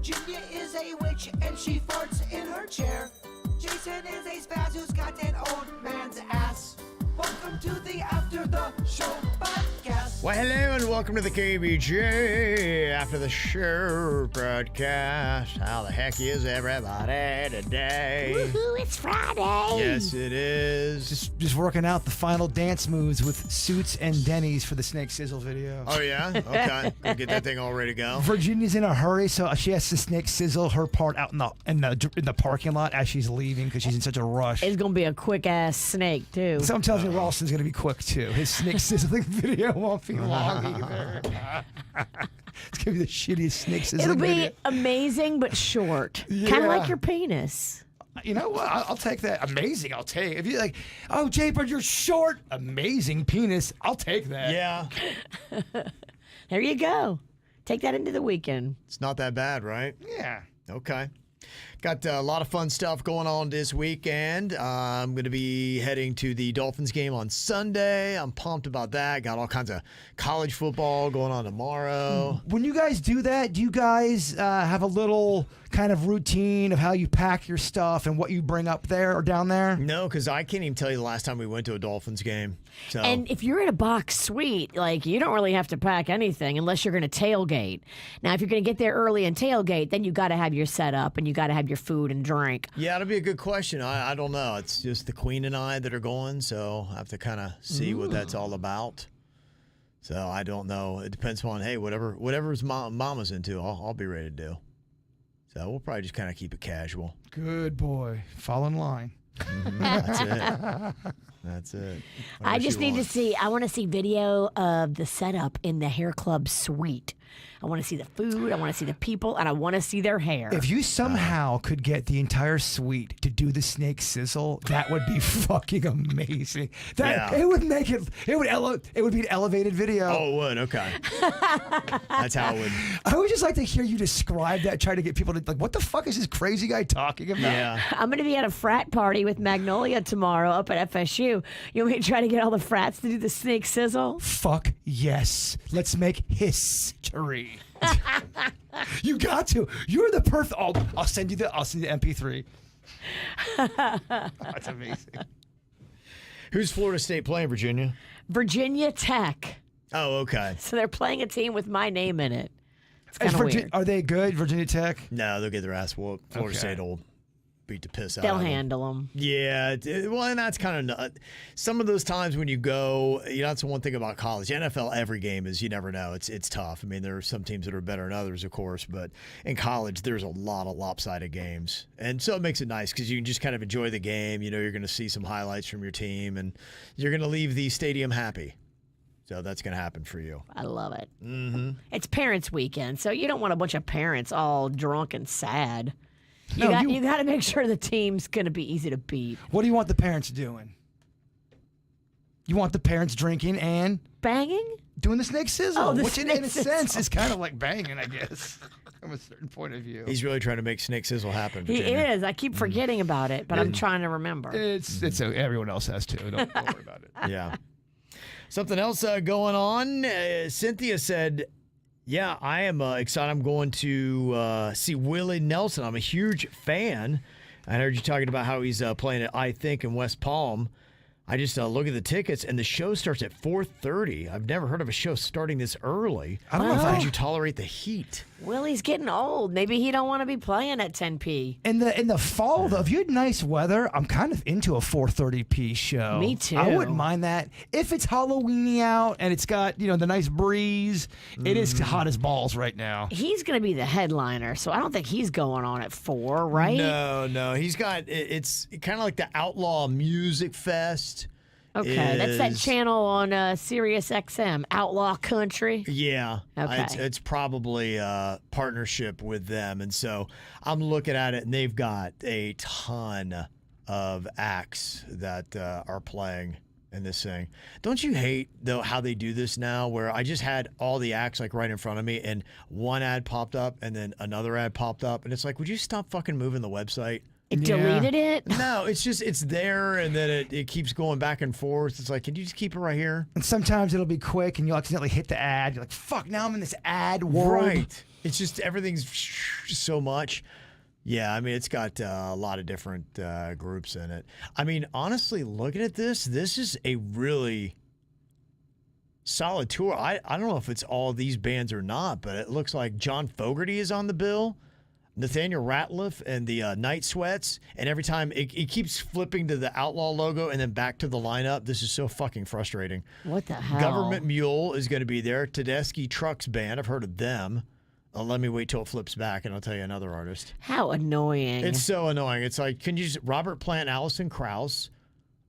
Virginia is a witch and she farts in her chair. Jason is a spaz who's got an old man's ass. Welcome to the After the Show podcast. Well, hello and welcome to the KVJ After the Show broadcast. How the heck is everybody today? Woohoo, it's Friday. Yes, it is. Just working out the final dance moves with Suits and Denny's for the Snake Sizzle video. Oh, yeah? Okay. Go get that thing all ready to go. Virginia's in a hurry, so she has to Snake Sizzle her part out in the parking lot as she's leaving because she's in such a rush. It's going to be a quick-ass snake, too. Someone tells me Ralston's going to be quick, too. His Snake Sizzling video won't be long either. It's going to be the shittiest Snake Sizzling video. It'll be amazing but short. Yeah. Kind of like your penis. You know what? I'll take that. Amazing. I'll take. If you're like, oh, Jay, but you're short. Amazing penis. I'll take that. Yeah. There you go. Take that into the weekend. It's not that bad, right? Yeah. Okay. Got a lot of fun stuff going on this weekend. I'm going to be heading to the Dolphins game on Sunday. I'm pumped about that. Got all kinds of college football going on tomorrow. When you guys do that, do you guys have a little kind of routine of how you pack your stuff and what you bring up there or down there? No, because I can't even tell you the last time we went to a Dolphins game. So. And if you're in a box suite, like, you don't really have to pack anything unless you're going to tailgate. Now, if you're going to get there early and tailgate, then you got to have your setup and you got to have your food and drink. Yeah, it'll be a good question. I don't know. It's just the Queen and I that are going, so I have to kind of see what that's all about. So I don't know. It depends on, hey, whatever's mama's into, I'll be ready to do. So we'll probably just kind of keep it casual. Good boy. Fall in line. That's it. That's it. I just need to see, I want to see video of the setup in the hair club suite. I want to see the food, I want to see the people, and I want to see their hair. If you somehow could get the entire suite to do the Snake Sizzle, that would be fucking amazing. It would make it. It would be an elevated video. Oh, it would. Okay. That's how it would. I would just like to hear you describe that. Try to get people to like, what the fuck is this crazy guy talking about? Yeah. I'm going to be at a frat party with Magnolia tomorrow up at FSU. You want me to try to get all the frats to do the Snake Sizzle? Fuck yes. Let's make history. You got to. You're the perfect. I'll send you the MP3. That's amazing. Who's Florida State playing, Virginia? Virginia Tech. Oh, okay. So they're playing a team with my name in it. It's kind of weird. Are they good, Virginia Tech? No, they'll get their ass whooped. Florida State will beat the piss out They'll of them. handle them. Yeah, well, and that's kind of some of those times when you go. You know, that's the one thing about college. NFL, every game is you never know. It's tough. I mean, there are some teams that are better than others, of course, but in college, there's a lot of lopsided games, and so it makes it nice because you can just kind of enjoy the game. You know, you're going to see some highlights from your team, and you're going to leave the stadium happy. So that's going to happen for you. I love it. Mm-hmm. It's Parents Weekend, so you don't want a bunch of parents all drunk and sad. You got to make sure the team's going to be easy to beat. What do you want the parents doing? You want the parents drinking and banging? Doing the Snake Sizzle, which in a sizzle. sense is kind of like banging, I guess, from a certain point of view. He's really trying to make Snake Sizzle happen. He Virginia. is. I keep forgetting about it, but I'm trying to remember. It's everyone else has to. Don't worry about it. Yeah. Something else going on. Cynthia said, yeah, I am excited. I'm going to see Willie Nelson. I'm a huge fan. I heard you talking about how he's playing at I Think in West Palm. I just look at the tickets, and the show starts at 4:30. I've never heard of a show starting this early. I don't know if How did you tolerate the heat? Willie's getting old. Maybe he don't want to be playing at 10p. In the fall, though, if you had nice weather, I'm kind of into a 4:30p show. Me too. I wouldn't mind that. If it's Halloweeny out and it's got the nice breeze, it is hot as balls right now. He's going to be the headliner, so I don't think he's going on at 4, right? No. He's got it's kind of like the Outlaw Music Fest. Okay, that's that channel on Sirius XM, Outlaw Country. Yeah. Okay. It's probably a partnership with them. And so I'm looking at it, and they've got a ton of acts that are playing in this thing. Don't you hate, though, how they do this now, where I just had all the acts like right in front of me, and one ad popped up, and then another ad popped up, and it's like, would you stop fucking moving the website? It deleted it? No, it's there, and then it keeps going back and forth. It's like, can you just keep it right here? And sometimes it'll be quick, and you'll accidentally hit the ad. You're like, fuck, now I'm in this ad world. Right. It's just everything's so much. Yeah, I mean, it's got a lot of different groups in it. I mean, honestly, looking at this is a really solid tour. I don't know if it's all these bands or not, but it looks like John Fogerty is on the bill, Nathaniel Rateliff, and the Night Sweats. And every time it keeps flipping to the Outlaw logo and then back to the lineup. This is so fucking frustrating. What the hell? Government Mule is going to be there. Tedeschi Trucks Band. I've heard of them. Let me wait till it flips back, and I'll tell you another artist. How annoying. It's so annoying. It's like, can you just Robert Plant, Allison Krauss?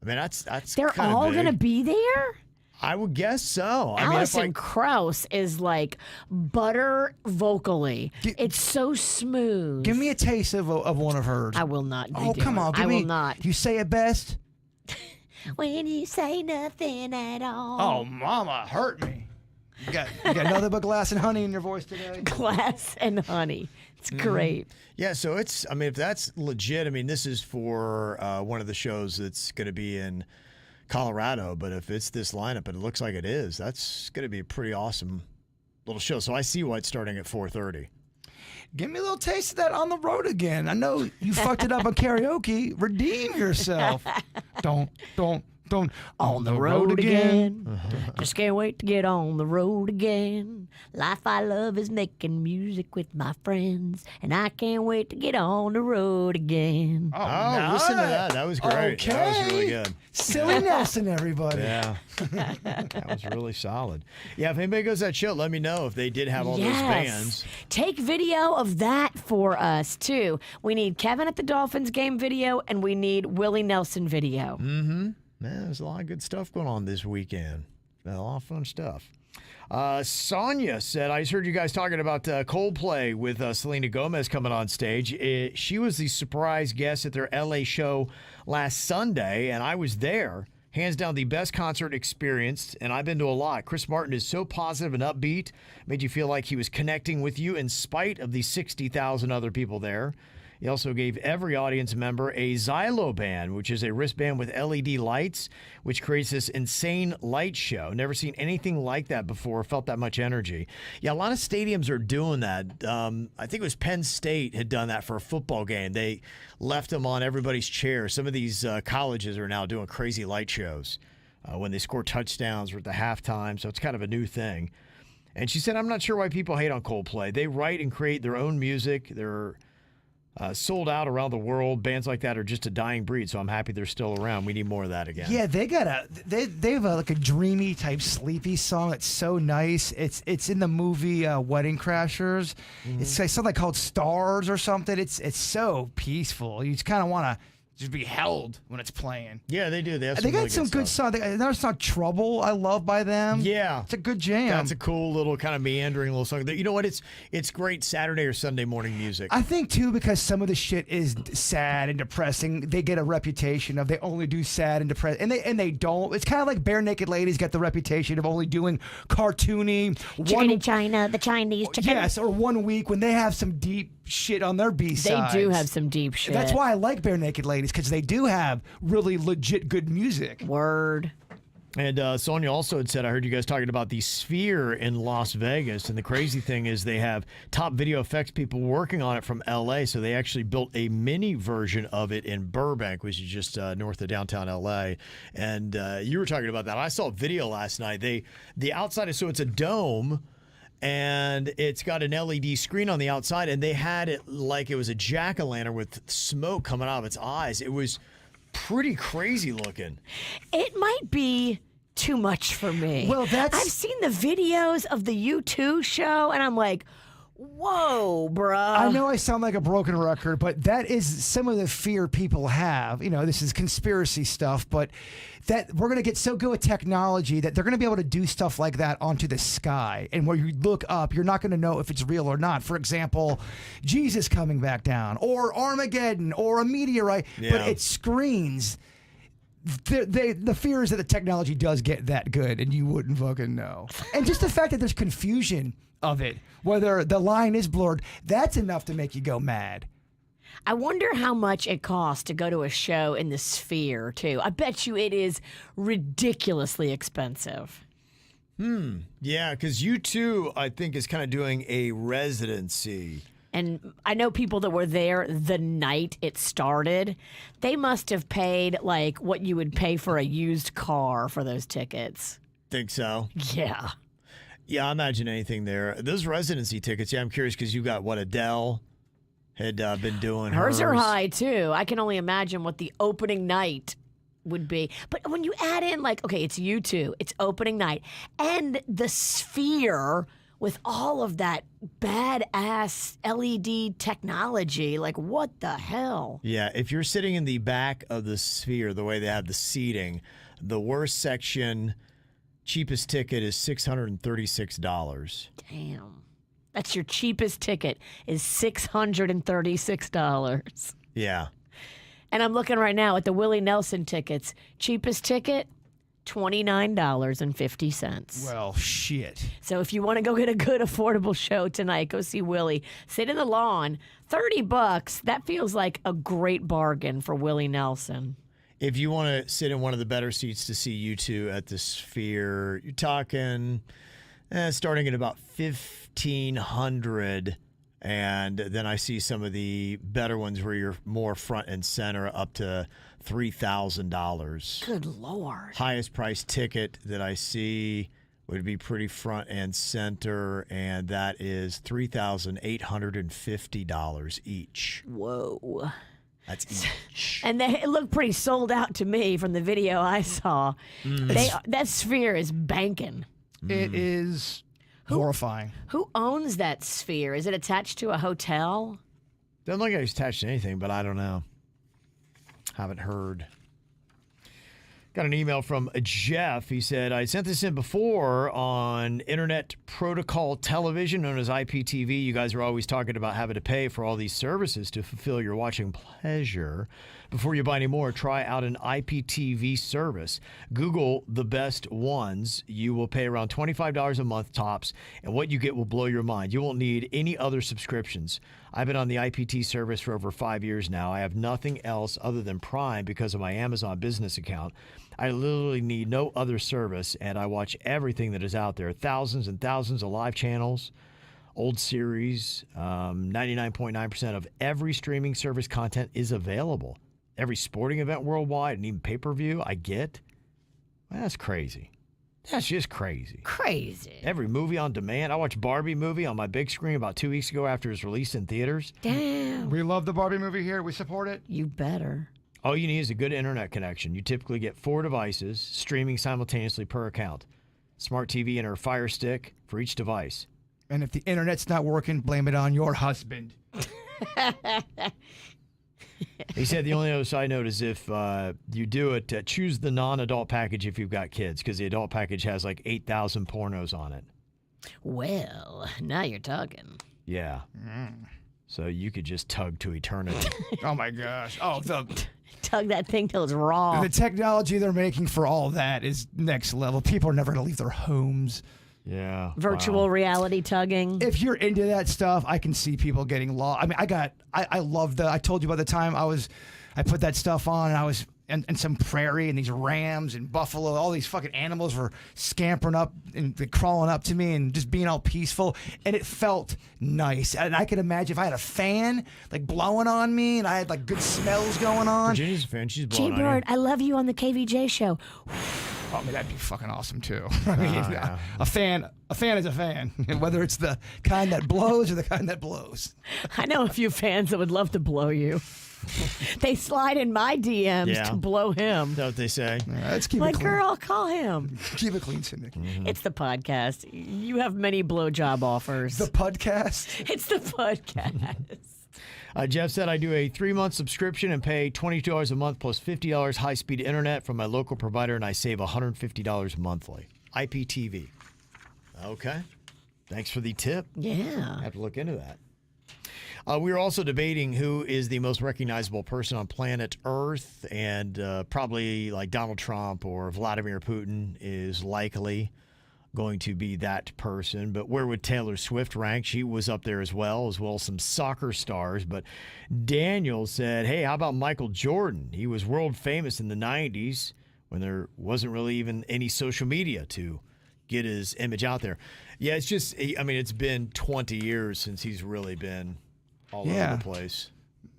I mean, that's They're all going to be there? I would guess so. Allison Krauss is like butter vocally. It's so smooth. Give me a taste of one of hers. I will not. Oh, come on. I will not. You say it best. When you say nothing at all. Oh, mama, hurt me. You got another but glass and honey in your voice today? Glass and honey. It's great. Yeah, so it's, I mean, if that's legit, I mean, this is for one of the shows that's going to be in Colorado, but if it's this lineup, and it looks like it is, that's going to be a pretty awesome little show. So I see why it's starting at 4:30. Give me a little taste of that on the road again. I know you fucked it up on karaoke. Redeem yourself. Don't. On the road again. Just can't wait to get on the road again. Life I love is making music with my friends, and I can't wait to get on the road again. Oh, nice. Listen to that. That was great. Okay. That was really good. Silly Nelson, everybody. Yeah. That was really solid. Yeah, if anybody goes to that show, let me know if they did have all those bands. Take video of that for us, too. We need Kevin at the Dolphins game video, and we need Willie Nelson video. Mm-hmm. Man, there's a lot of good stuff going on this weekend. A lot of fun stuff. Sonia said, I just heard you guys talking about Coldplay with Selena Gomez coming on stage. She was the surprise guest at their LA show last Sunday, and I was there. Hands down, the best concert experienced, and I've been to a lot. Chris Martin is so positive and upbeat, made you feel like he was connecting with you in spite of the 60,000 other people there. He also gave every audience member a Xylo band, which is a wristband with LED lights, which creates this insane light show. Never seen anything like that before, felt that much energy. Yeah, a lot of stadiums are doing that. I think it was Penn State had done that for a football game. They left them on everybody's chair. Some of these colleges are now doing crazy light shows when they score touchdowns or at the halftime, so it's kind of a new thing. And she said, I'm not sure why people hate on Coldplay. They write and create their own music. They're sold out around the world. Bands like that are just a dying breed, so I'm happy they're still around. We need more of that again. Yeah, they have like a dreamy type sleepy song that's so nice. It's in the movie Wedding Crashers. Mm-hmm. It's like something called Stars or something. It's so peaceful. You just kind of want to just be held when it's playing. Yeah, they do. They got really some good songs. There's not Trouble. I love by them. Yeah, it's a good jam. That's a cool little kind of meandering little song. You know what? It's great Saturday or Sunday morning music. I think too, because some of the shit is sad and depressing. They get a reputation of they only do sad and depressing, and they don't. It's kind of like Bare Naked Ladies get the reputation of only doing cartoony. Chicken in China, the Chinese chicken. Yes, or 1 week when they have some deep shit on their B-sides. They do have some deep shit. That's why I like Bare Naked Ladies, because they do have really legit good music. Word. And Sonia also had said, I heard you guys talking about the Sphere in Las Vegas. And the crazy thing is they have top video effects people working on it from L.A. So they actually built a mini version of it in Burbank, which is just north of downtown L.A. And you were talking about that. I saw a video last night. The outside is, so it's a dome, and it's got an LED screen on the outside, and they had it like it was a jack-o'-lantern with smoke coming out of its eyes. It was pretty crazy looking. It might be too much for me. Well, I've seen the videos of the U2 show, and I'm like, whoa, bruh. I know I sound like a broken record, but that is some of the fear people have. You know, this is conspiracy stuff, but that we're going to get so good with technology that they're going to be able to do stuff like that onto the sky. And where you look up, you're not going to know if it's real or not. For example, Jesus coming back down, or Armageddon, or a meteorite, but it screens. The fear is that the technology does get that good, and you wouldn't fucking know. And just the fact that there's confusion of it, whether the line is blurred, that's enough to make you go mad. I wonder how much it costs to go to a show in the Sphere, too. I bet you it is ridiculously expensive. Yeah, because U2, I think, is kind of doing a residency. And I know people that were there the night it started. They must have paid like what you would pay for a used car for those tickets. Think so? Yeah. Yeah, I imagine anything there. Those residency tickets, yeah, I'm curious because you got what Adele had been doing. Hers are high, too. I can only imagine what the opening night would be. But when you add in, like, okay, it's U2, it's opening night, and the Sphere with all of that badass LED technology, like, what the hell? Yeah, if you're sitting in the back of the Sphere, the way they have the seating, the worst section, cheapest ticket is $636. Damn. That's your cheapest ticket is $636. Yeah. And I'm looking right now at the Willie Nelson tickets. Cheapest ticket, $29.50. Well, shit. So if you want to go get a good affordable show tonight, go see Willie. Sit in the lawn. $30. That feels like a great bargain for Willie Nelson. If you want to sit in one of the better seats to see U2 at the Sphere, you're talking starting at about $1,500, and then I see some of the better ones where you're more front and center up to $3,000. Good Lord. Highest price ticket that I see would be pretty front and center, and that is $3,850 each. Whoa. That's each. And it looked pretty sold out to me from the video I saw. That Sphere is banking. It is horrifying. Who owns that Sphere? Is it attached to a hotel? Doesn't look like it's attached to anything, but I don't know. Haven't heard. Got an email from Jeff. He said, I sent this in before on Internet Protocol Television, known as IPTV. You guys are always talking about having to pay for all these services to fulfill your watching pleasure. Before you buy any more, try out an IPTV service. Google the best ones. You will pay around $25 a month tops, and what you get will blow your mind. You won't need any other subscriptions. I've been on the IPT service for over 5 years now. I have nothing else other than Prime because of my Amazon business account. I literally need no other service, and I watch everything that is out there. Thousands and thousands of live channels, old series. 99.9% of every streaming service content is available. Every sporting event worldwide and even pay-per-view I get. Well, that's crazy. That's just crazy. Crazy. Every movie on demand. I watched Barbie movie on my big screen about 2 weeks ago after it was released in theaters. Damn. We love the Barbie movie here. We support it. You better. All you need is a good internet connection. You typically get 4 devices streaming simultaneously per account. Smart TV and a Fire Stick for each device. And if the internet's not working, blame it on your husband. He said the only other side note is if you do it, choose the non-adult package if you've got kids, because the adult package has like 8,000 pornos on it. Well, now you're talking. Yeah. So you could just tug to eternity. Oh, my gosh. Oh, Tug that thing till it's raw. the technology they're making for all that is next level. People are never going to leave their homes. Yeah. Virtual reality tugging. If you're into that stuff, I can see people getting lost. I mean, I love I told you by the time I put that stuff on and I was in some prairie and these rams and buffalo, all these fucking animals were scampering up and crawling up to me and just being all peaceful. And it felt nice. And I could imagine if I had a fan like blowing on me and I had like good smells going on. Virginia's a fan. She's blowing on G-Bird, you. I love you on the KVJ show. I mean, that'd be fucking awesome too. I mean, a fan is a fan, whether it's the kind that blows or the kind that blows. I know a few fans that would love to blow you. They slide in my DMs to blow him. Is that what they say? Let's keep Like, it clean. girl, call him. Keep it clean, Cindy. It's the podcast. You have many blowjob offers. The podcast. It's the podcast. Jeff said I do a 3-month subscription and pay $22 a month plus $50 high-speed internet from my local provider, and I save $150 monthly. IPTV. Okay. Thanks for the tip. Yeah. I have to look into that. We were also debating who is the most recognizable person on planet Earth, and probably like Donald Trump or Vladimir Putin is likely. going to be that person. But where would Taylor Swift rank? She was up there as well as some soccer stars. But Daniel said, hey, how about Michael Jordan? He was world famous in the 90s when there wasn't really even any social media to get his image out there. Yeah, it's just, I mean, it's been 20 years since he's really been all over the place.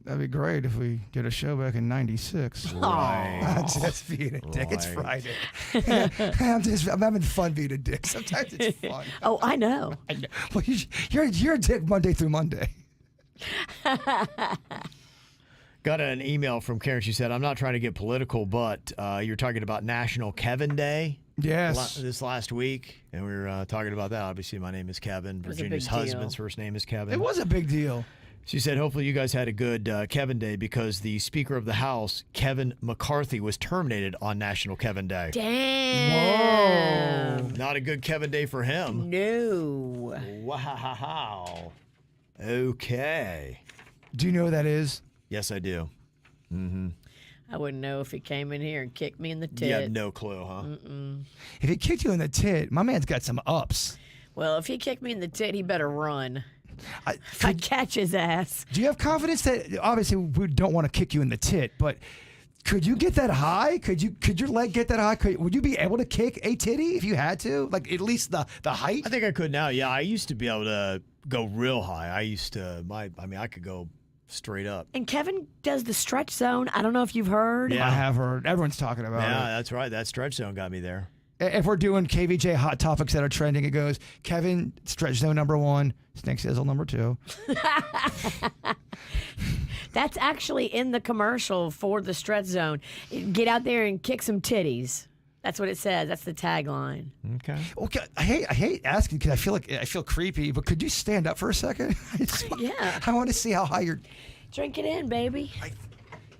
That'd be great if we did a show back in '96. Right. I'm just being a dick. It's Friday. I'm having fun being a dick. Sometimes it's fun. Oh, I know. Well, you're a dick Monday through Monday. Got an email from Karen. She said, I'm not trying to get political, but you're talking about National Kevin Day. Yes. This last week, and we were talking about that. Obviously, my name is Kevin. was a Virginia's big deal. husband's first name is Kevin. It was a big deal. She said, hopefully you guys had a good Kevin Day because the Speaker of the House, Kevin McCarthy, was terminated on National Kevin Day. Damn. Whoa. Not a good Kevin Day for him. No. Wow. Okay. Do you know who that is? Yes, I do. Mm-hmm. I wouldn't know if he came in here and kicked me in the tit. You have no clue, huh? If he kicked you in the tit, my man's got some ups. Well, if he kicked me in the tit, he better run. I If I catch his ass. Do you have confidence that obviously we don't want to kick you in the tit, but could you get that high? Could your leg get that high? Would you be able to kick a titty if you had to? Like at least the height? I think I could now. Yeah, I used to be able to go real high. I could go straight up. And Kevin does the stretch zone. I don't know if you've heard. Yeah. I have heard. Everyone's talking about Yeah, it. that's right. That stretch zone got me there. If we're doing KVJ hot topics that are trending, it goes Kevin stretch zone number 1, snake sizzle number 2. That's actually in the commercial for the stretch zone. Get out there and kick some titties. That's what it says. That's the tagline. Okay. Okay, I hate asking because I feel creepy, but could you stand up for a second? Yeah. I want to see how high you're. Drink it in, baby.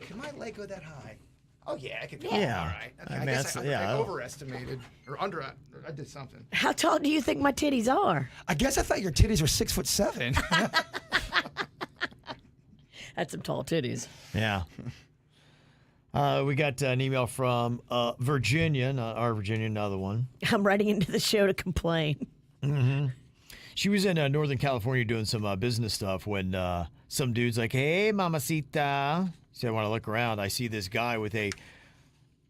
Can my leg go that high? Oh yeah, I can. Yeah. All right. Okay, I I, mean, guess that's- I yeah. overestimated or under. I did something. How tall do you think my titties are? I guess I thought your titties were 6'7". That's some tall titties. Yeah. We got an email from Virginia, not our Virginia, another one. I'm writing into the show to complain. She was in Northern California doing some business stuff when some dude's like, hey, mamacita. She said, when I look around, I see this guy with a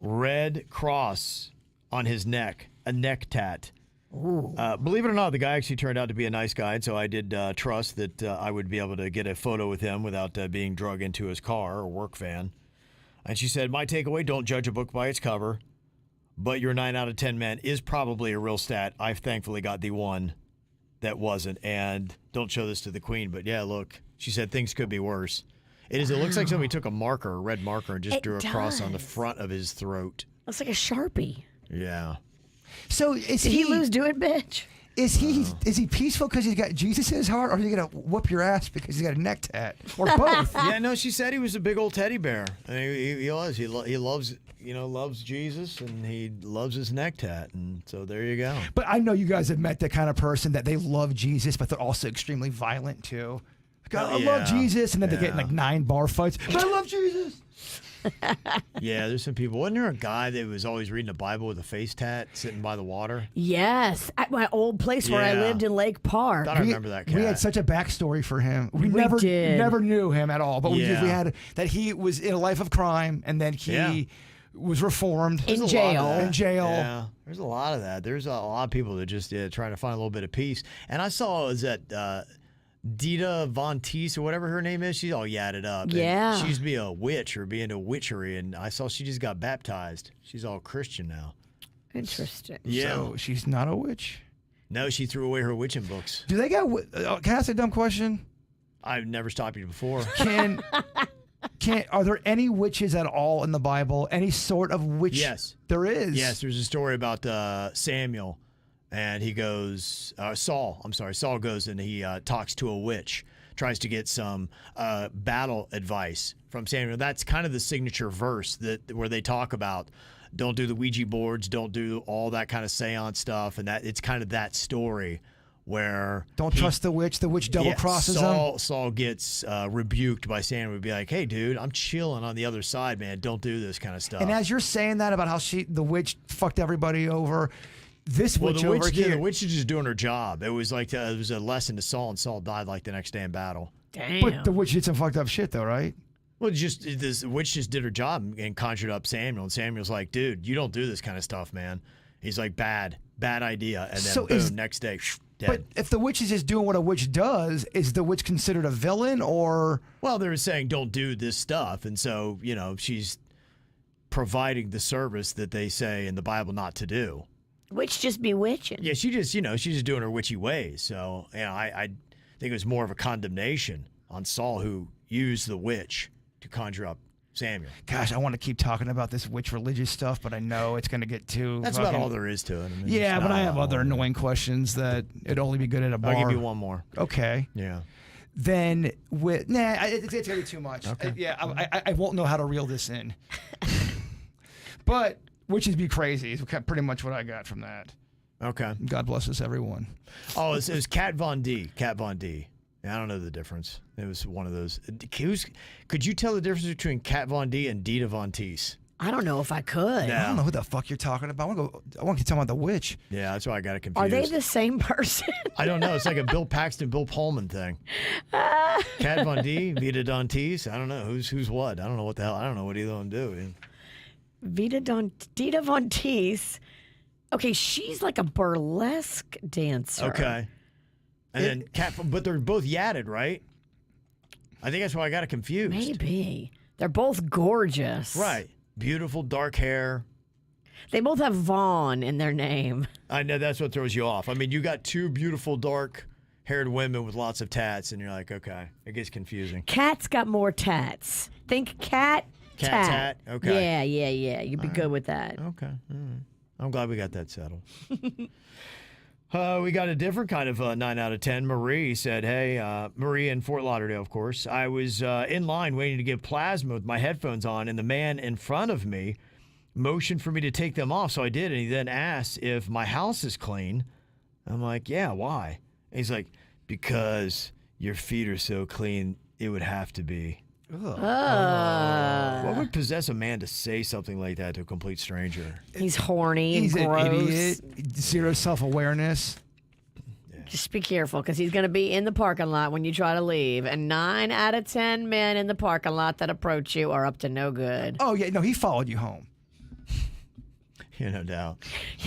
red cross on his neck, a neck tat. Believe it or not, the guy actually turned out to be a nice guy, and so I did trust that I would be able to get a photo with him without being drug into his car or work van. And she said, my takeaway, don't judge a book by its cover, but your 9 out of 10 men is probably a real stat. I've thankfully got the one that wasn't, and don't show this to the queen, but yeah, look, she said things could be worse. It looks like somebody took a red marker, and just drew a cross on the front of his throat. Looks like a Sharpie. Yeah. So is Did he lose to it, bitch? Is he peaceful because he's got Jesus in his heart, or are you gonna whoop your ass because he's got a neck tat, or both? Yeah, no, she said he was a big old teddy bear. I mean, he was. He loves, loves Jesus, and he loves his neck tat, and so there you go. But I know you guys have met the kind of person that they love Jesus, but they're also extremely violent too. Like, I love Jesus, and then they get in like 9 bar fights. But I love Jesus. Yeah, there's some people. Wasn't there a guy that was always reading the Bible with a face tat sitting by the water? Yes, at my old place where I Yeah. lived in Lake Park. I remember that cat. We had such a backstory for him. We did. never knew him at all, but we Yeah. had that he was in a life of crime, and then he was reformed In There's a lot of jail. that. In jail. Yeah, there's a lot of that. There's a lot of people that just trying to find a little bit of peace. And I saw, is that Dita Von Teese or whatever her name is? She's all yadded up. And Yeah. she used to be a witch or be into witchery, and I saw she just got baptized. She's all Christian now. Interesting. Yeah. So she's not a witch. No, she threw away her witching books. Do they got? Can I ask a dumb question? I've never stopped you before. Are there any witches at all in the Bible? Any sort of witch? Yes. There is. Yes, there's a story about Samuel, and he goes, Saul goes and he talks to a witch, tries to get some battle advice from Samuel. That's kind of the signature verse where they talk about don't do the Ouija boards, don't do all that kind of seance stuff, and that it's kind of that story where Don't trust the witch. The witch double crosses him. Saul gets rebuked by Samuel. Would be like, "Hey, dude, I'm chilling on the other side, man. Don't do this kind of stuff." And as you're saying that about how the witch fucked everybody over, This Well, witch the over witch, here. the witch is just doing her job. It was like it was a lesson to Saul, and Saul died like the next day in battle. Damn. But the witch did some fucked up shit, though, right? Well, this witch just did her job and conjured up Samuel, and Samuel's like, "Dude, you don't do this kind of stuff, man." He's like, "Bad idea," and then So boom, next day, dead. But if the witch is just doing what a witch does, is the witch considered a villain or? Well, they were saying don't do this stuff, and so she's providing the service that they say in the Bible not to do. Witch just be witching. Yeah, she's just doing her witchy ways. So I think it was more of a condemnation on Saul, who used the witch to conjure up Samuel. Gosh, I want to keep talking about this witch religious stuff, but I know it's going to get too. That's about all there is to it. I mean, Yeah, it's but not I have a lot other more. annoying questions that it'd only be good at a bar. I'll give you one more. Okay. Yeah. Then it's going to be too much. Okay. I won't know how to reel this in. But witches be crazy is pretty much what I got from that. Okay. God bless us, everyone. Oh, it was Kat Von D. Kat Von D. Yeah, I don't know the difference. It was one of those. Could you tell the difference between Kat Von D and Dita Von Teese? I don't know if I could. No. I don't know who the fuck you're talking about. I want to talk about the witch. Yeah, that's why I got it confused. Are they the same person? I don't know. It's like a Bill Paxton, Bill Pullman thing. Kat Von D, Vita Von Teese. I don't know who's what. I don't know what the hell. I don't know what either of them do. Dita Von Teese. Okay, she's like a burlesque dancer. Okay. And then but they're both yadded, right? I think that's why I got it confused. Maybe. They're both gorgeous. Right. Beautiful dark hair. They both have Vaughn in their name. I know that's what throws you off. I mean, you got two beautiful dark-haired women with lots of tats, and you're like, okay, it gets confusing. Cat's got more tats. Think cat, Tat. Okay. Yeah. You'd be good with that. Okay. All right. I'm glad we got that settled. We got a different kind of 9 out of 10. Marie said, hey, Marie in Fort Lauderdale, of course. I was in line waiting to give plasma with my headphones on, and the man in front of me motioned for me to take them off. So I did, and he then asked if my house is clean. I'm like, yeah, why? And he's like, because your feet are so clean, it would have to be. What would possess a man to say something like that to a complete stranger? He's horny and He's gross. an idiot. Zero self-awareness. Just be careful, because he's going to be in the parking lot when you try to leave. And 9 out of 10 men in the parking lot that approach you are up to no good. Oh, yeah. No, he followed you home. Yeah, no doubt.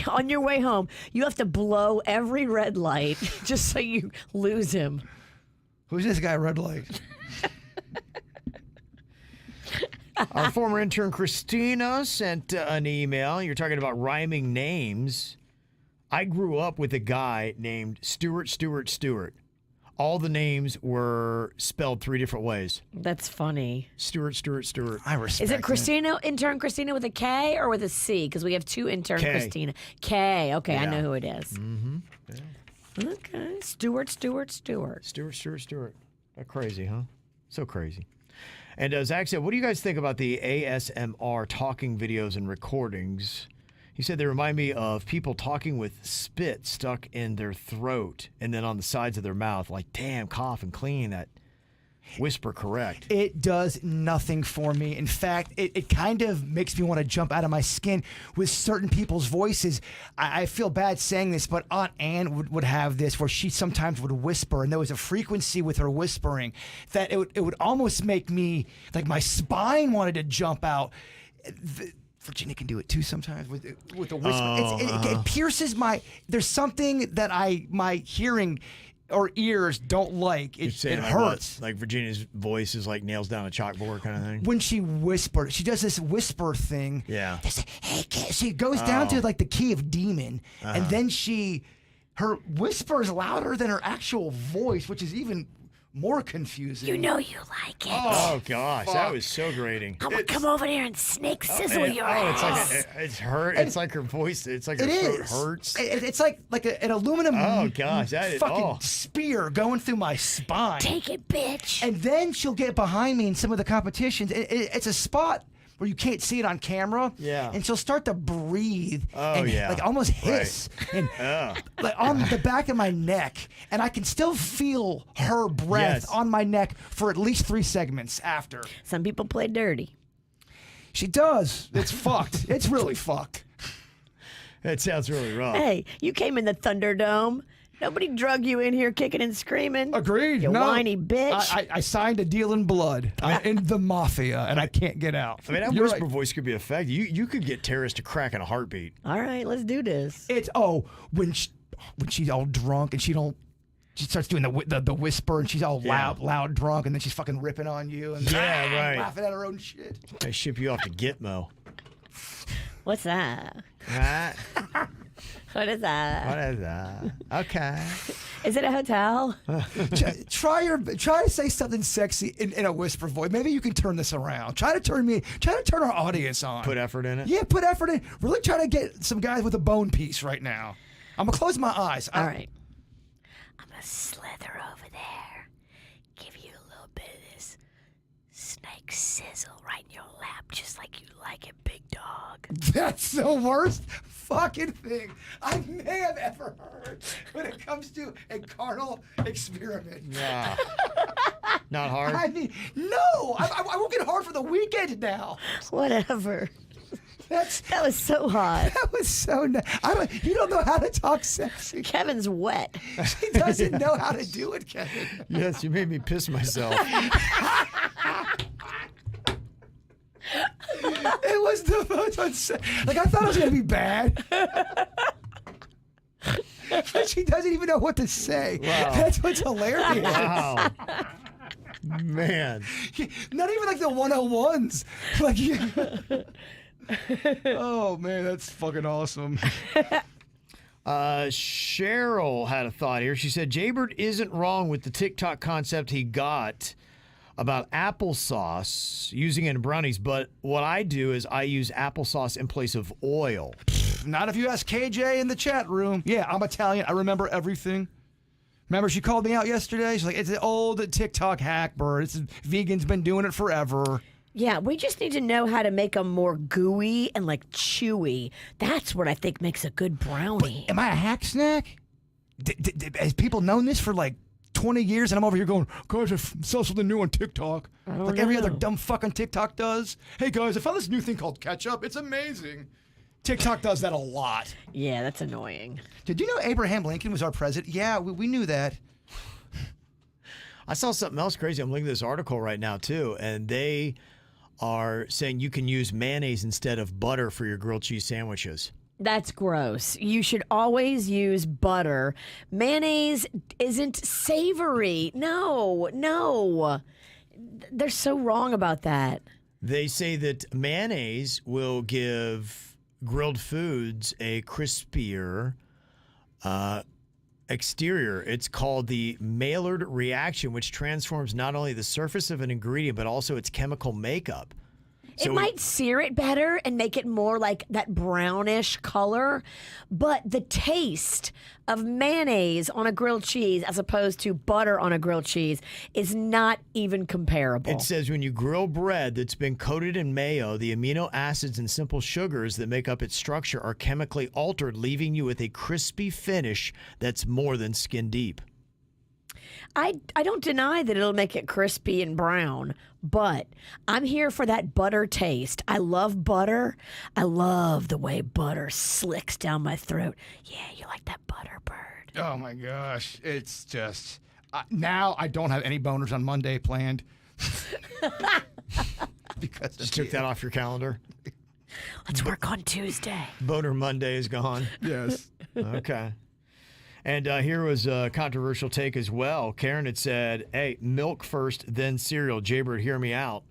On your way home, you have to blow every red light just so you lose him. Who's this guy, red light? Our former intern Christina sent an email. You're talking about rhyming names. I grew up with a guy named Stewart. All the names were spelled 3 different ways. That's funny. Stewart. I respect Is it Christina, intern Christina with a K or with a C? Because we have 2 intern K. Christina. K. Okay, I Yeah. know who it is. Mm-hmm. Yeah. Okay. Stewart. Stewart. That crazy, huh? So crazy. And Zach said, what do you guys think about the ASMR talking videos and recordings? He said they remind me of people talking with spit stuck in their throat and then on the sides of their mouth, like, damn, cough and clean that whisper correct. It does nothing for me. In fact, it kind of makes me want to jump out of my skin with certain people's voices. I feel bad saying this, but Aunt Ann would have this where she sometimes would whisper, and there was a frequency with her whispering that it would almost make me, like my spine wanted to jump out. Virginia can do it too sometimes with the whisper. It pierces my. There's something that my hearing or ears don't like. It hurts. Like Virginia's voice is like nails down a chalkboard kind of thing. When she whispers, she does this whisper thing. Yeah. She goes down to like the key of demon, and then her whisper is louder than her actual voice, which is even more confusing. You know you like it. Oh gosh, that was so grating. I'm gonna come over here and snake sizzle your ass. It's hurt. It's like her voice. It's like her throat hurts. It's like an aluminum. Oh gosh, that is fucking spear going through my spine. Take it, bitch. And then she'll get behind me in some of the competitions. It's a spot where you can't see it on camera. Yeah. And she'll start to breathe. And yeah. like almost hiss. And like on the back of my neck. And I can still feel her breath on my neck for at least 3 segments after. Some people play dirty. She does. It's fucked. It's really fucked. That sounds really rough. Hey, you came in the Thunderdome. Nobody drug you in here kicking and screaming. Agreed. You No. whiny bitch. I signed a deal in blood. I'm in the mafia, and I can't get out. I mean, that You're whisper right. voice could be effective. You could get terrorists to crack in a heartbeat. All right, let's do this. It's when she's all drunk and she starts doing the whisper and she's all loud drunk, and then she's fucking ripping on you and right. laughing at her own shit. They ship you off to Gitmo. What's that? Right? What is that? What is that? Okay. Is it a hotel? Try to say something sexy in a whisper voice. Maybe you can turn this around. Try to turn our audience on. Put effort in it. Yeah, put effort in. Really try to get some guys with a bone piece right now. I'm gonna close my eyes. All right. I'm going to slither over there. Give you a little bit of this snake sizzle right in your lap, just like you like it, big dog. That's the worst fucking thing I may have ever heard when it comes to a carnal experiment. Yeah. Not hard. I mean, no, I won't get hard for the weekend now. Whatever. That was so hot. That was so. You don't know how to talk sexy. Kevin's wet. He doesn't know how to do it, Kevin. Yes, you made me piss myself. It was the most like I thought it was gonna be bad. But she doesn't even know what to say. Wow. That's what's hilarious. Wow. Man. Not even like the 101s. Like, oh man, that's fucking awesome. Cheryl had a thought here. She said, Jaybird isn't wrong with the TikTok concept he got about applesauce using it in brownies, but what I do is I use applesauce in place of oil. Not if you ask KJ in the chat room. Yeah, I'm Italian. I remember everything. Remember, she called me out yesterday. She's like, it's an old TikTok hack, Bird. Vegan's been doing it forever. Yeah, we just need to know how to make them more gooey and like chewy. That's what I think makes a good brownie. Am I a hack snack? Has people known this for like 20 years, and I'm over here going, guys, I saw something new on TikTok. Like every other dumb fucking TikTok does. Hey, guys, I found this new thing called ketchup. It's amazing. TikTok does that a lot. Yeah, that's annoying. Did you know Abraham Lincoln was our president? Yeah, we knew that. I saw something else crazy. I'm looking at this article right now, too, and they are saying you can use mayonnaise instead of butter for your grilled cheese sandwiches. That's gross. You should always use butter. Mayonnaise isn't savory. No. They're so wrong about that. They say that mayonnaise will give grilled foods a crispier exterior. It's called the Maillard reaction, which transforms not only the surface of an ingredient, but also its chemical makeup. It might sear it better and make it more like that brownish color, but the taste of mayonnaise on a grilled cheese as opposed to butter on a grilled cheese is not even comparable. It says when you grill bread that's been coated in mayo, the amino acids and simple sugars that make up its structure are chemically altered, leaving you with a crispy finish that's more than skin deep. I don't deny that it'll make it crispy and brown, but I'm here for that butter taste. I love butter. I love the way butter slicks down my throat. Yeah, you like that butter, Bird? Oh my gosh, it's just now I don't have any boners on Monday planned. Because Just took that off your calendar. Let's work on Tuesday. Boner Monday is gone. Yes. Okay. And here was a controversial take as well. Karen had said, hey, milk first, then cereal. Jaybird, hear me out.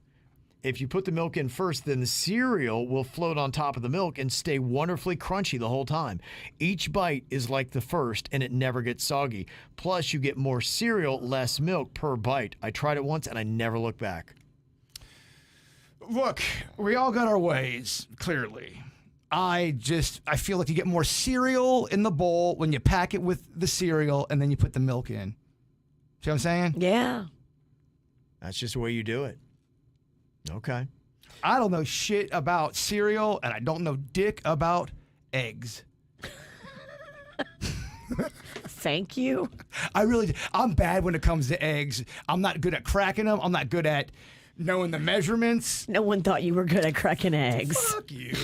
If you put the milk in first, then the cereal will float on top of the milk and stay wonderfully crunchy the whole time. Each bite is like the first, and it never gets soggy. Plus, you get more cereal, less milk per bite. I tried it once, and I never looked back. Look, we all got our ways, clearly. I feel like you get more cereal in the bowl when you pack it with the cereal and then you put the milk in. See what I'm saying? Yeah. That's just the way you do it. Okay. I don't know shit about cereal, and I don't know dick about eggs. Thank you. I'm bad when it comes to eggs. I'm not good at cracking them. I'm not good at knowing the measurements. No one thought you were good at cracking eggs. Fuck you.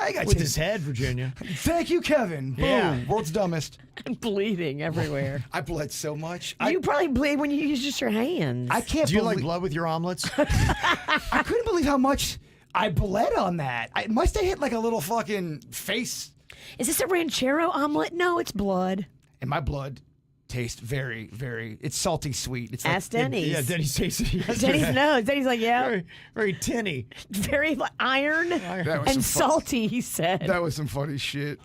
I got With you. his head, Virginia. Thank you, Kevin. Boom. Yeah. World's dumbest. I'm bleeding everywhere. I bled so much. You probably bleed when you use just your hands. I can't Do you believe like blood with your omelets? I couldn't believe how much I bled on that. I must have hit like a little fucking face. Is this a ranchero omelet? No, it's blood. And my blood tastes very, very. It's salty sweet. It's like Ask Denny's. Yeah, Denny's tasted it yesterday. Denny's knows. Denny's like, yeah, Very, very tinny. very iron That was and some salty. He said, that was some funny shit.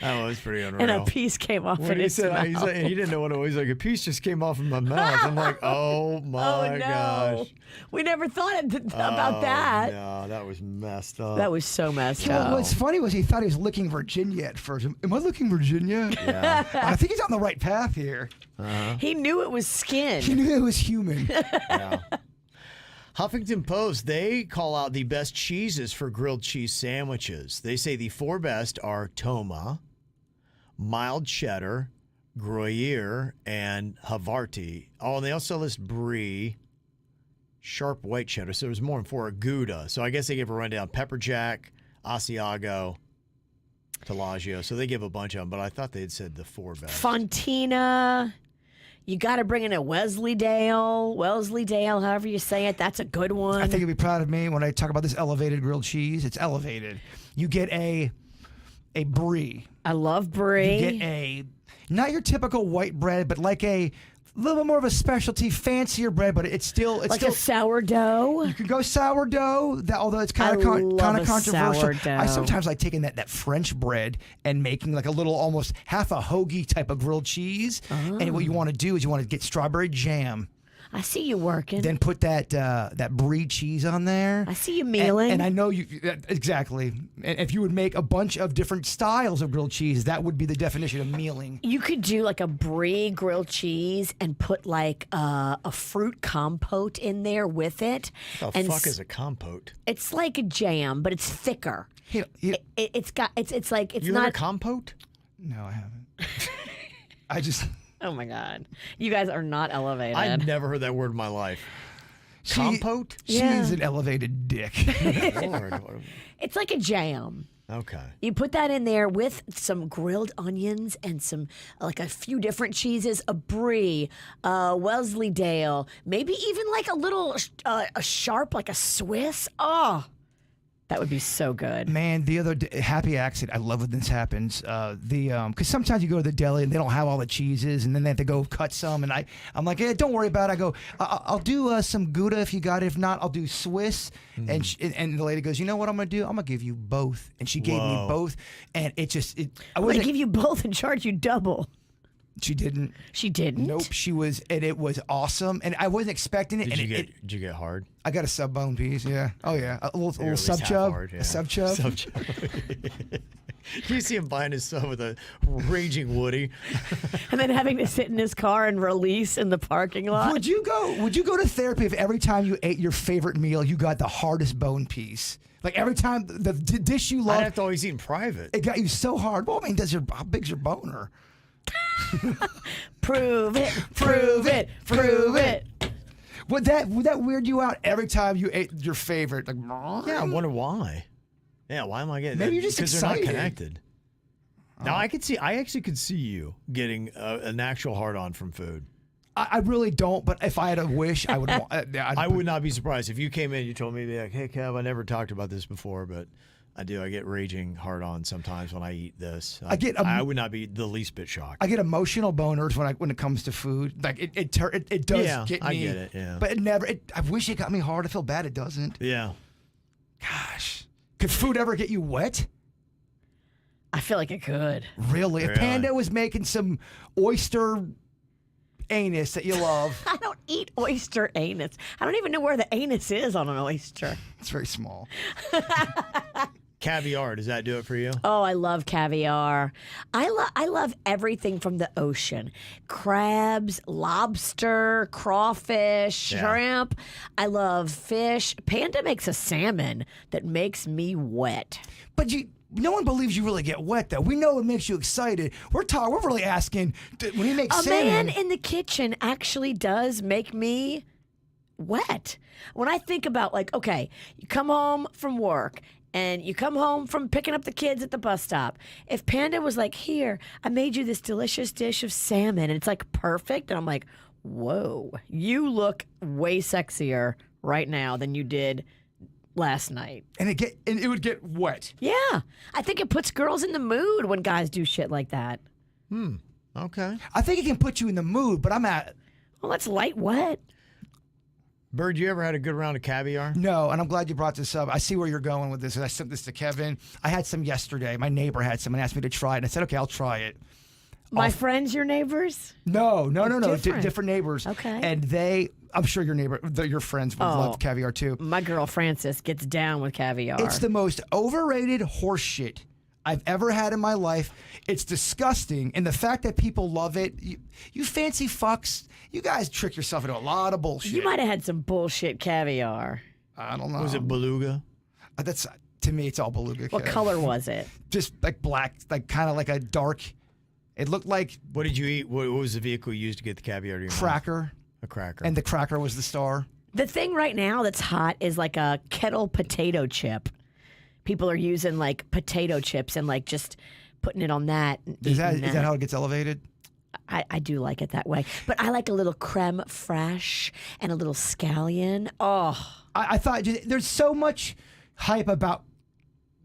That was pretty unreal. and a piece came off When in he his said, mouth. he didn't know what it was. Like, a piece just came off of my mouth. I'm like, oh my Oh no, gosh. we never thought about that. No, that was messed up. That was so messed Well, up. what's funny was he thought he was licking Virginia at first. Am I licking Virginia? Yeah. I think he's on the right path here. He knew it was skin. He knew it was human. Yeah. Huffington Post, they call out the best cheeses for grilled cheese sandwiches. They say the 4 best are Toma, mild cheddar, Gruyere, and Havarti. Oh, and they also list Brie, sharp white cheddar. So there's more than 4. Gouda. So I guess they give a rundown. Pepper Jack, Asiago, Telaggio. So they give a bunch of them, but I thought they had said the 4 best. Fontina. You got to bring in a Welsleydale, however you say it. That's a good one. I think you'll be proud of me when I talk about this elevated grilled cheese. It's elevated. You get a brie. I love brie. You get a not your typical white bread, but like a little bit more of a specialty, fancier bread. But it's still like a sourdough. You could go sourdough, although it's kind of love a controversial. sourdough. I sometimes like taking that French bread and making like a little, almost half a hoagie type of grilled cheese. And what you want to do is you want to get strawberry jam, I see you working. then put that brie cheese on there. I see you mealing. And I know you exactly. And if you would make a bunch of different styles of grilled cheese, that would be the definition of mealing. You could do like a brie grilled cheese and put like a fruit compote in there with it. What the fuck is a compote? It's like a jam, but it's thicker. It's like it's You not heard of compote? No, I haven't. I just. Oh my god, you guys are not elevated. I've never heard that word in my life. Compote? She's an elevated dick. Lord. It's like a jam. Okay. You put that in there with some grilled onions and some, like a few different cheeses, a brie, Welsleydale, maybe even like a little a sharp, like a Swiss. Oh, that would be so good. Man, the other happy accident. I love when this happens. Because sometimes you go to the deli and they don't have all the cheeses, and then they have to go cut some. And I'm like, hey, don't worry about it. I go, I'll do some Gouda if you got it. If not, I'll do Swiss. And the lady goes, you know what I'm gonna do? I'm gonna give you both. And she gave me both, and I I'm gonna give you both and charge you double. She didn't. She didn't. Nope. She was, and it was awesome. And I wasn't expecting it. Did you get hard? I got a sub bone piece. Yeah. Oh yeah. A little Or at sub least half chub. hard, yeah. A sub chub. Sub chub. You see him buying his stuff with a raging Woody. And then having to sit in his car and release in the parking lot. Would you go to therapy if every time you ate your favorite meal you got the hardest bone piece? Like every time the dish you I'd love, have to always eat in private. it got you so hard. Well, I mean, how big's your boner? Prove it, prove it, prove it. Would that weird you out every time you ate your favorite? Like, Yeah, I wonder why. Yeah, why am I getting Maybe you're just because they're not excited. connected. Now I actually could see you getting an actual hard-on from food. I really don't. But if I had a wish, I would. I would not be surprised if you came in and you told me, like, hey, Kev, I never talked about this before, but I do. I get raging hard-on sometimes when I eat this. I would not be the least bit shocked. I get emotional boners when it comes to food. Like it does get me. I get it. Yeah, But it never. I wish it got me hard. I feel bad it doesn't. yeah. Gosh, could food ever get you wet? I feel like it could. Really? If Really? Panda was making some oyster anus that you love, I don't eat oyster anus. I don't even know where the anus is on an oyster. it's very small. Caviar, does that do it for you? Oh, I love caviar. I love everything from the ocean. Crabs, lobster, crawfish, Yeah. shrimp. I love fish. Panda makes a salmon that makes me wet. But no one believes you really get wet, though. We know it makes you excited. We're really asking when he makes A salmon. man in the kitchen actually does make me wet. When I think about, like, okay, you come home from work and you come home from picking up the kids at the bus stop. If Panda was like, here, I made you this delicious dish of salmon, and it's like perfect, and I'm like, whoa, you look way sexier right now than you did last night. And it would get wet. Yeah. I think it puts girls in the mood when guys do shit like that. Okay. I think it can put you in the mood, but I'm at... Well, that's light wet. Bird, you ever had a good round of caviar? No, and I'm glad you brought this up. I see where you're going with this. And I sent this to Kevin. I had some yesterday. My neighbor had some and asked me to try it. And I said, okay, I'll try it. My friends, your neighbors? No. Different. Different neighbors. Okay. And I'm sure your friends would love caviar too. My girl Frances gets down with caviar. It's the most overrated horse shit I've ever had in my life. It's disgusting. And the fact that people love it, you fancy fucks, you guys trick yourself into a lot of bullshit. You might have had some bullshit caviar. I don't know. Was it beluga? That's to me, it's all beluga. What Kev. color was it? Just like black, like kind of like a dark. It looked like What did you eat? What was the vehicle you used to get the caviar to your mouth? cracker, A cracker. and the cracker was the star. The thing right now that's hot is like a kettle potato chip. People are using like potato chips and like just putting it on that. And Is that eating how it gets elevated? I do like it that way. But I like a little creme fraiche and a little scallion. Oh, I thought there's so much hype about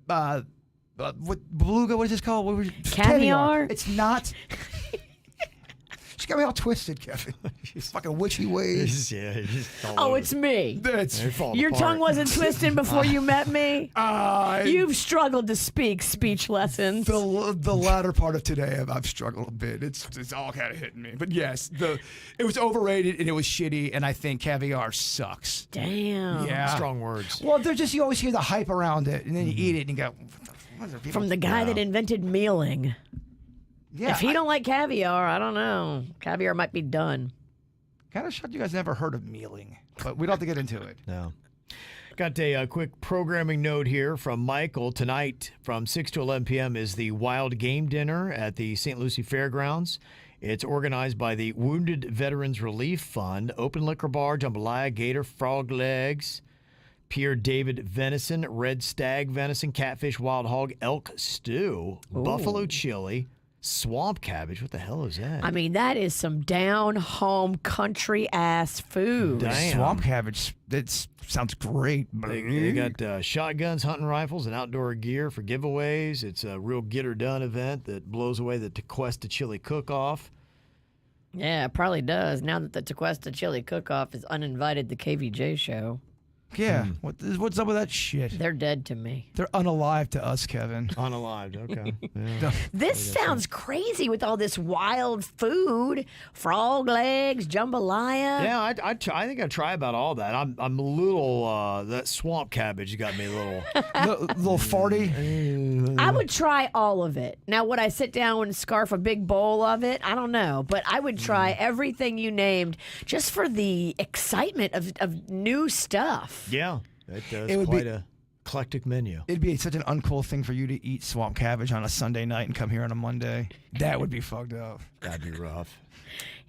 what beluga. What is this called? Caviar? It's not. She got me all twisted, Kevin. She's fucking witchy ways. Yeah. Just all oh, over. it's me. That's They're falling Your apart. tongue wasn't twisted before you met me. You've struggled to speak speech lessons. the latter part of today. I've struggled a bit. It's all kind of hitting me. But yes, it was overrated and it was shitty. And I think caviar sucks. Damn. Yeah. Strong words. Well, they're just you always hear the hype around it, and then you eat it and you go. What are people From the guy that invented mealing. Yeah, If he don't like caviar, I don't know. Caviar might be done. Kind of shocked you guys never heard of mealing, but we don't have to get into it. No. Got a quick programming note here from Michael. Tonight from 6 to 11 p.m. is the Wild Game Dinner at the St. Lucie Fairgrounds. It's organized by the Wounded Veterans Relief Fund. Open liquor bar, jambalaya, gator, frog legs, Pierre David venison, red stag venison, catfish, wild hog, elk stew, buffalo chili, swamp cabbage. What the hell is that? I mean, that is some down-home country-ass food. Damn. Swamp cabbage. That sounds great. They got shotguns, hunting rifles, and outdoor gear for giveaways. It's a real get-her-done event that blows away the Tequesta Chili Cook-Off. Yeah, it probably does. Now that the Tequesta Chili Cook-Off is uninvited the KVJ show. Yeah. What's up with that shit? They're dead to me. They're unalive to us, Kevin. Unalived, okay. Yeah. This sounds crazy with all this wild food. Frog legs, jambalaya. Yeah, I think I'd try about all that. I'm a little, that swamp cabbage got me a little. Little farty. I would try all of it. Now, would I sit down and scarf a big bowl of it? I don't know. But I would try everything you named just for the excitement of new stuff. Yeah, it It would quite be- a eclectic menu. It'd be such an uncool thing for you to eat swamp cabbage on a Sunday night and come here on a Monday. That would be fucked up. That'd be rough.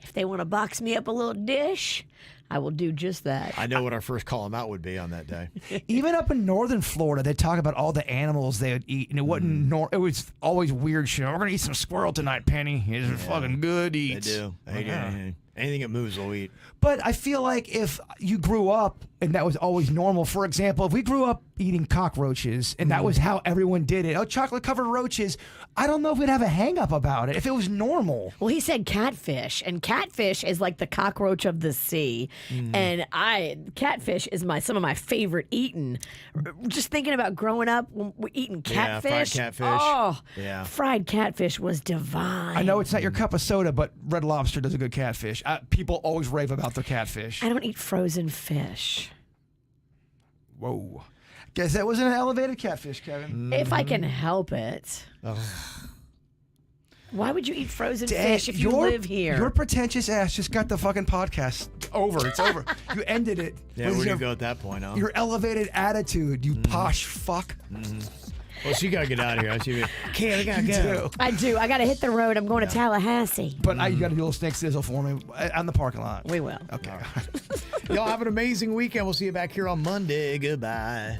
If they want to box me up a little dish, I will do just that. I know what our first call them out would be on that day. Even up in northern Florida, they talk about all the animals they would eat, and it wasn't. It was always weird shit. We're gonna eat some squirrel tonight, Penny. It's fucking good They eats. do. They do anything. Anything that moves, they'll eat. But I feel like if you grew up and that was always normal, for example, if we grew up eating cockroaches and that was how everyone did it, chocolate covered roaches, I don't know if we'd have a hang up about it if it was normal. Well, he said catfish, and catfish is like the cockroach of the sea. And catfish is some of my favorite eating. Just thinking about growing up, when we're eating Yeah, fried catfish. catfish. Oh, Yeah. fried catfish was divine. I know it's not your cup of soda, but Red Lobster does a good catfish. People always rave about their catfish. I don't eat frozen fish. Whoa. Guess that wasn't an elevated catfish, Kevin. If I can help it. Why would you eat frozen fish if you live here? Your pretentious ass just got the fucking podcast over. It's over. You ended it. Yeah, with where do your, you go at that point, huh? your elevated attitude, you posh fuck. Well, so you got to get out of here. I see you. Okay, I got to You go. do. I do. I got to hit the road. I'm going to Tallahassee. But you got to do a little snake sizzle for me on the parking lot. We will. Okay. Y'all have an amazing weekend. We'll see you back here on Monday. Goodbye.